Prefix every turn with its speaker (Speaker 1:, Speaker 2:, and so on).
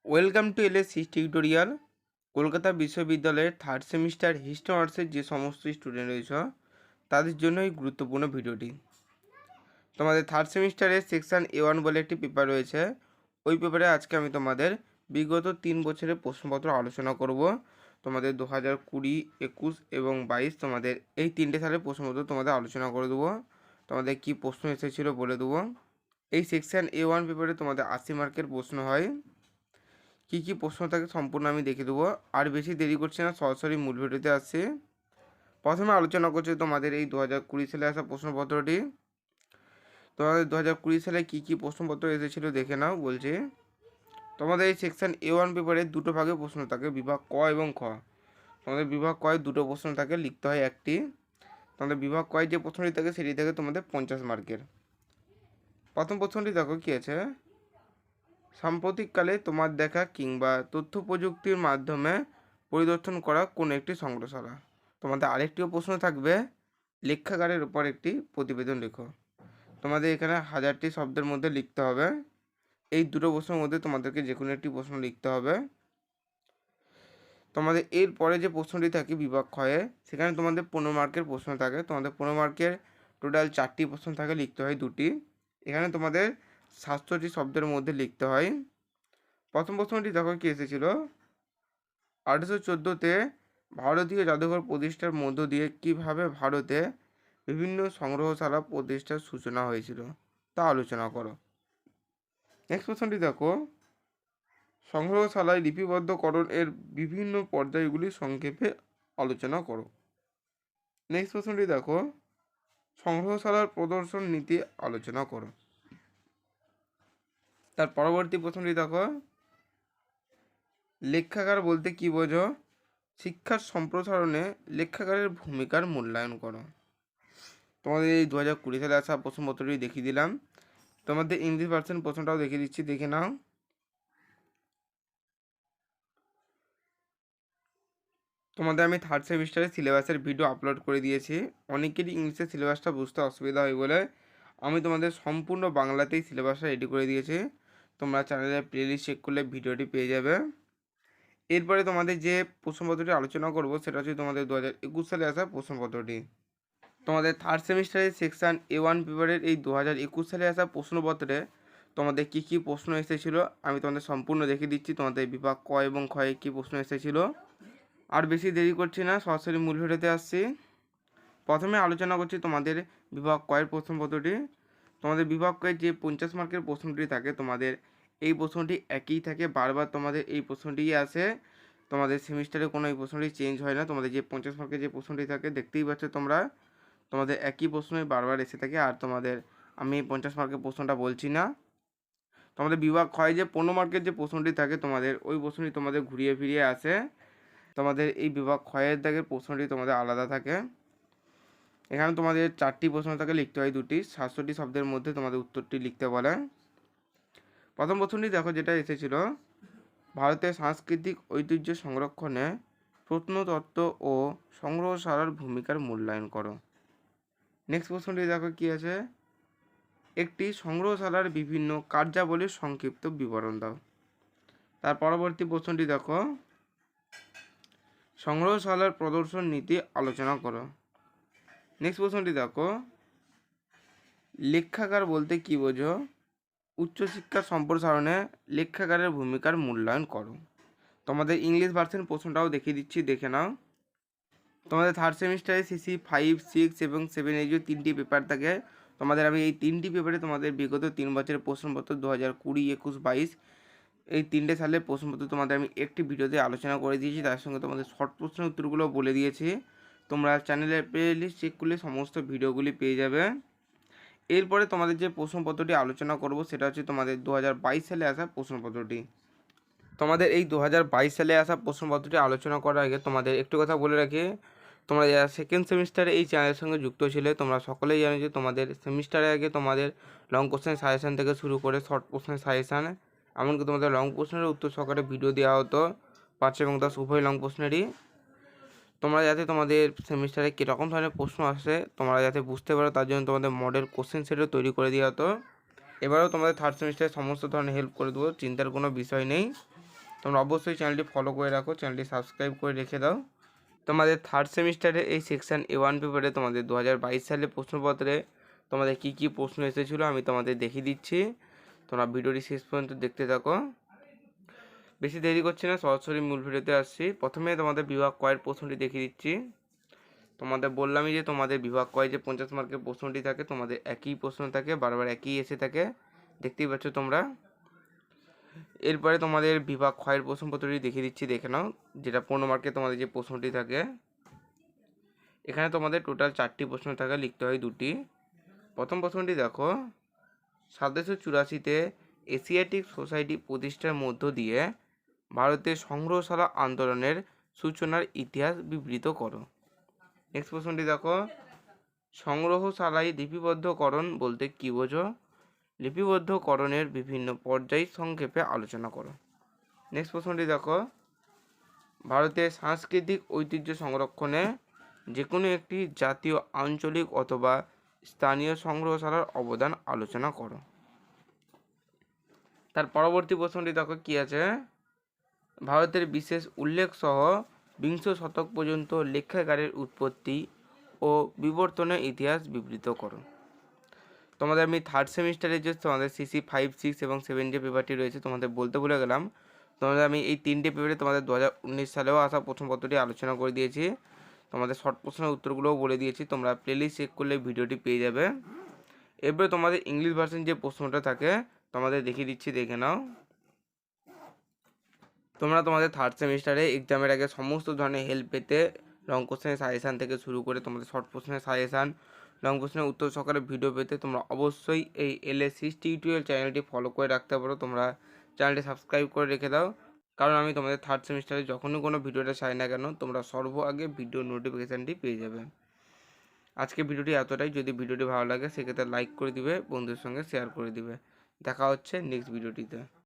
Speaker 1: Welcome to LSC tutorial. Kolkata বিশ্ববিদ্যালয়ের third semester history অনার্সের যে সমস্ত স্টুডেন্ট রয়েছে তাদের জন্য এই গুরুত্বপূর্ণ ভিডিওটি। তোমাদের থার্ড সেমিস্টারের সেকশন A1 বলে একটি পেপার রয়েছে। ওই পেপারে আজকে আমি তোমাদের বিগত 3 বছরের প্রশ্নপত্র আলোচনা করব। তোমাদের 2020, 21 এবং 22 তোমাদের এই 3টে সালের প্রশ্নপত্র তোমাদের আলোচনা করে দেবো। তোমাদের কি প্রশ্ন এসেছিল বলে দেবো। এই সেকশন A1 পেপারে তোমাদের 80 মার্কের প্রশ্ন হয়। কী কী প্রশ্ন থাকে সম্পূর্ণ আমি দেখে দেবো। আর বেশি দেরি করছি না, সরাসরি মূল ভিডিওতে আসছি। প্রথমে আলোচনা করছি তোমাদের এই 2020 সালে আসা প্রশ্নপত্রটি। তোমাদের 2020 সালে কী কী প্রশ্নপত্র এসেছিলো দেখে নাও। বলছে তোমাদের এই সেকশন A1 পেপারে দুটো ভাগে প্রশ্ন থাকে, বিভাগ ক এবং খ। তোমাদের বিভাগ কয় দুটো প্রশ্ন থাকে, লিখতে হয় একটি। তোমাদের বিভাগ কয় যে প্রশ্নটি থাকে সেটি থাকে তোমাদের 50 মার্কের। প্রথম প্রশ্নটি দেখো কী আছে, সাম্প্রতিককালে তোমার দেখা কিংবা তথ্য প্রযুক্তির মাধ্যমে পরিদর্শন করা কোনো একটি সংগ্রহশালা। তোমাদের আরেকটিও প্রশ্ন থাকবে, লেখাগারের উপর একটি প্রতিবেদন লেখো। তোমাদের এখানে 1000টি শব্দের মধ্যে লিখতে হবে। এই দুটো প্রশ্নের মধ্যে তোমাদেরকে যে কোনো একটি প্রশ্ন লিখতে হবে। তোমাদের এর পরে যে প্রশ্নটি থাকে বিভাগ ক্ষয়ে, সেখানে তোমাদের 15 মার্কের প্রশ্ন থাকে। তোমাদের 15 মার্কের টোটাল 4টি প্রশ্ন থাকে, লিখতে হয় 2টি। এখানে তোমাদের 700টি শব্দের মধ্যে লিখতে হয়। প্রথম প্রশ্নটি দেখো কি এসেছিল, 1814-তে ভারতীয় জাদুঘর প্রতিষ্ঠার মধ্য দিয়ে কিভাবে ভারতে বিভিন্ন সংগ্রহশালা প্রতিষ্ঠার সূচনা হয়েছিল তা আলোচনা করো। নেক্সট প্রশ্নটি দেখো, সংগ্রহশালায় লিপিবদ্ধকরণ এর বিভিন্ন পর্যায়গুলি সংক্ষেপে আলোচনা করো। নেক্সট প্রশ্নটি দেখো, সংগ্রহশালার প্রদর্শন নীতি আলোচনা করো। তার পরবর্তী প্রশ্নটি দেখো, লেখাগার বলতে কি বোঝো, শিক্ষার সম্প্রসারণে লেখাগারের ভূমিকার মূল্যায়ন করো। তোমাদের এই 2020 সালে আসা প্রশ্নপত্রটি দেখিয়ে দিলাম। তোমাদের ইংলিশ ভার্সন প্রশ্নটাও দেখিয়ে দিচ্ছি, দেখে নাও। তোমাদের আমি থার্ড সেমিস্টারের সিলেবাসের ভিডিও আপলোড করে দিয়েছি। অনেকেরই ইংলিশের সিলেবাসটা বুঝতে অসুবিধা হয় বলে আমি তোমাদের সম্পূর্ণ বাংলাতেই সিলেবাসটা রেডি করে দিয়েছি। তোমরা চ্যানেলের প্লেলিস্ট চেক করলে ভিডিওটি পেয়ে যাবে। এরপরে তোমাদের যে প্রশ্নপত্রটি আলোচনা করব সেটা হচ্ছে তোমাদের 2021 সালে আসা প্রশ্নপত্রটি। তোমাদের থার্ড সেমিস্টারের সেকশন A1 পেপারের এই 2021 সালে আসা প্রশ্নপত্রে তোমাদের কী কী প্রশ্ন এসেছিলো আমি তোমাদের সম্পূর্ণ দেখিয়ে দিচ্ছি। তোমাদের বিভাগ ক এবং ক্ষয়ে কী প্রশ্ন এসেছিলো। আর বেশি দেরি করছি না, সরাসরি মূল ভিডিওতে আসছি। প্রথমে আলোচনা করছি তোমাদের বিভাগ কয়ের প্রশ্নপত্রটি। তোমাদের বিভাগ কয়ের যে 50 মার্কের প্রশ্নটি থাকে, তোমাদের এই প্রশ্নটি একই থাকে, বারবার তোমাদের এই প্রশ্নটিই আসে। তোমাদের সেমিস্টারে কোনো এই প্রশ্নটি চেঞ্জ হয় না। তোমাদের যে 50 মার্কের যে প্রশ্নটি থাকে দেখতেই পাচ্ছ তোমরা, তোমাদের একই প্রশ্নই বারবার এসে থাকে। আর তোমাদের আমি 50 মার্কের প্রশ্নটা বলছি না। তোমাদের বিভাগ ক্ষয় যে 15 মার্কের যে প্রশ্নটি থাকে, তোমাদের ওই প্রশ্নটি তোমাদের ঘুরিয়ে ফিরিয়ে আসে। তোমাদের এই বিভাগ ক্ষয়ের দাগের প্রশ্নটি তোমাদের আলাদা থাকে। এখানে তোমাদের 4টি প্রশ্ন থাকে, লিখতে হয় 2টি। 700টি শব্দের মধ্যে তোমাদের উত্তরটি লিখতে বলে। প্রথম প্রশ্নটি দেখো যেটা এসেছিল, ভারতের সাংস্কৃতিক ঐতিহ্য সংরক্ষণে প্রত্নতত্ত্ব ও সংগ্রহশালার ভূমিকার মূল্যায়ন করো। নেক্সট প্রশ্নটি দেখো কি আছে, একটি সংগ্রহশালার বিভিন্ন কার্যাবলীর সংক্ষিপ্ত বিবরণ দাও। তার পরবর্তী প্রশ্নটি দেখো, সংগ্রহশালার প্রদর্শন নীতি আলোচনা করো। নেক্সট প্রশ্নটি দেখো, লেখাগার বলতে কি বোঝো, উচ্চশিক্ষা সম্প্রসারণে লেখাগারের ভূমিকার মূল্যায়ন করো। তোমাদের ইংলিশ ভার্সন প্রশ্নটাও দেখিয়ে দিচ্ছি, দেখে নাও। তোমাদের থার্ড সেমিস্টারে CC 5, 6 এবং 7 এই যে 3টি পেপার থাকে। তোমাদের আমি এই 3টি পেপারে তোমাদের বিগত 3 বছরের প্রশ্নপত্র 2020, 21, 22 এই 3টে সালের প্রশ্নপত্র তোমাদের আমি একটি ভিডিওতে আলোচনা করে দিয়েছি। তার সঙ্গে তোমাদের শর্ট প্রশ্নের উত্তরগুলো বলে দিয়েছি। তোমরা চ্যানেলের প্লেলিস্ট চেক করলে সমস্ত ভিডিওগুলি পেয়ে যাবে। এরপরে তোমাদের যে প্রশ্নপত্রটি আলোচনা করব সেটা হচ্ছে তোমাদের 2022 সালে আসা প্রশ্নপত্রটি। তোমাদের এই 2022 সালে আসা প্রশ্নপত্রটি আলোচনা করার আগে তোমাদের একটু কথা বলে রাখি, তোমরা যারা সেকেন্ড সেমিস্টারে এই চ্যানেলের সঙ্গে যুক্ত ছিলে তোমরা সকলেই জানো যে তোমাদের সেমিস্টারে আগে তোমাদের লং কোশ্চেন সাজেশান থেকে শুরু করে শর্ট প্রশ্নের সাজেশান, এমনকি তোমাদের লং প্রশ্নের উত্তর সহকারে ভিডিও দেওয়া হতো 5 এবং 10 উভয় লং প্রশ্নেরই। তোমরা যাতে তোমাদের সেমিস্টারে কীরকম ধরনের প্রশ্ন আসে তোমরা যাতে বুঝতে পারো, তার জন্য তোমাদের মডেল কোশ্চেন সেটও তৈরি করে দেওয়া হতো। এবারেও তোমাদের থার্ড সেমিস্টারে সমস্ত ধরনের হেল্প করে দেবো, চিন্তার কোনো বিষয় নেই। তোমরা অবশ্যই চ্যানেলটি ফলো করে রাখো, চ্যানেলটি সাবস্ক্রাইব করে রেখে দাও। তোমাদের থার্ড সেমিস্টারে এই সেকশন A1 পেপারে তোমাদের 2022 সালে প্রশ্নপত্রে তোমাদের কি কি প্রশ্ন এসেছিলো আমি তোমাদের দেখিয়ে দিচ্ছি। তোমরা ভিডিওটি শেষ পর্যন্ত দেখতে থাকো। বেশি দেরি করছি না, সরাসরি মূল ভিডিওতে আসছি। প্রথমে তোমাদের বিভাগ কয়ের প্রশ্নটি দেখিয়ে দিচ্ছি। তোমাদের বললামই যে তোমাদের বিভাগ কয় যে 50 মার্কের প্রশ্নটি থাকে, তোমাদের একই প্রশ্ন থাকে, বারবার একই এসে থাকে, দেখতেই পাচ্ছ তোমরা। এরপরে তোমাদের বিভাগ ক্ষয়ের প্রশ্নপত্রটি দেখিয়ে দিচ্ছি, দেখে নাও। যেটা 15 মার্কে তোমাদের যে প্রশ্নটি থাকে, এখানে তোমাদের টোটাল 4টি প্রশ্ন থাকে, লিখতে হয় 2টি। প্রথম প্রশ্নটি দেখো, 1784-তে এশিয়াটিক সোসাইটি প্রতিষ্ঠার মধ্য দিয়ে ভারতের সংগ্রহশালা আন্দোলনের সূচনার ইতিহাস বিবৃত করো। নেক্সট প্রশ্নটি দেখো, সংগ্রহশালায় লিপিবদ্ধকরণ বলতে কী বোঝো? লিপিবদ্ধকরণের বিভিন্ন পর্যায় সংক্ষেপে আলোচনা করো। নেক্সট প্রশ্নটি দেখো, ভারতের সাংস্কৃতিক ঐতিহ্য সংরক্ষণে যে কোনো একটি জাতীয়, আঞ্চলিক অথবা স্থানীয় সংগ্রহশালার অবদান আলোচনা করো। তার পরবর্তী প্রশ্নটি দেখো কি আছে, ভারতের বিশেষ উল্লেখ সহ বিংশ শতক পর্যন্ত লেখাগারের উৎপত্তি ও বিবর্তনের ইতিহাস বিবৃত করো। তোমাদের আমি থার্ড সেমিস্টারে যে তোমাদের CC 5, 6 এবং 7 যে পেপারটি রয়েছে তোমাদের বলতে ভুলে গেলাম। তোমাদের আমি এই 3টে পেপারে তোমাদের 2019 সালেও আসা প্রশ্নপত্রটি আলোচনা করে দিয়েছি। তোমাদের শর্ট প্রশ্নের উত্তরগুলোও বলে দিয়েছি, তোমরা প্লেলিস্ট চেক করলে ভিডিওটি পেয়ে যাবে। এরপরে তোমাদের ইংলিশ ভার্সন যে প্রশ্নটা থাকে তোমাদের দেখিয়ে দিচ্ছি, দেখে নাও। তোমরা তোমাদের থার্ড সেমিস্টারে এক্সামের আগে সমস্ত ধরনের হেল্প পেতে লং কোশ্চেনের সাজেশান থেকে শুরু করে তোমাদের শর্ট প্রশ্নের সাজেশান, লং প্রশ্নের উত্তর সহকারে ভিডিও পেতে তোমরা অবশ্যই এই LS6 টিউটোরিয়াল চ্যানেলটি ফলো করে রাখতে পারো। তোমরা চ্যানেলটি সাবস্ক্রাইব করে রেখে দাও, কারণ আমি তোমাদের থার্ড সেমিস্টারে যখনই কোনো ভিডিওটা চাই না কেন তোমরা সর্ব আগে ভিডিও নোটিফিকেশানটি পেয়ে যাবে। আজকে ভিডিওটি এতটাই। যদি ভিডিওটি ভালো লাগে সেক্ষেত্রে লাইক করে দিবে, বন্ধুদের সঙ্গে শেয়ার করে দিবে। দেখা হচ্ছে নেক্সট ভিডিওটিতে।